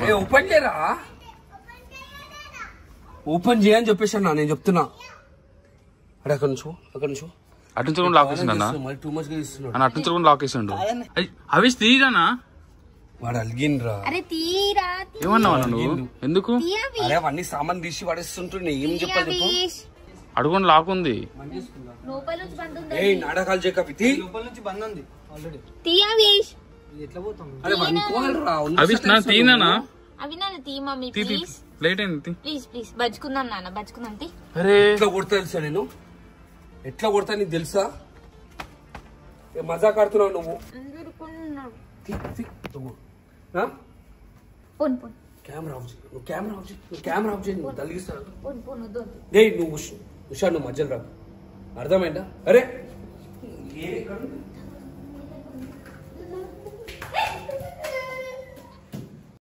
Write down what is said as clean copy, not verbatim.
Open చేయరా, open చేయని చెప్పేసాను నేను చెప్తున్నా. అరే అక్కడ నుంచి అటు నుంచి లాక్ వేసిండు అన్న, టూ మచ్ గా ఇస్తున్నాడు అటు నుంచి కూడా లాక్ వేసిండు. అవి తీరానా వాడు అలిగినరా. ఏమన్నా నువ్వు ఎందుకు అరే అవన్నీ సామాన్ తీసి పడేస్తుంటే ఏం చెప్పాలి చెప్పు. అడుగుని లాక్ ఉంది. నాటకాలు చేయకపోతే లేట్ అయింది. ఎట్లా కొడతా తెలుసా నేను, ఎట్లా కొడతా నీకు తెలుసా? మజాక్ ఆడుతున్నావు నువ్వు. కెమెరా ఆఫ్ చేయి, తలిగిస్తాను. నువ్వు ఉషా, నువ్వు మధ్యలో రా, అర్థమైందా? అరే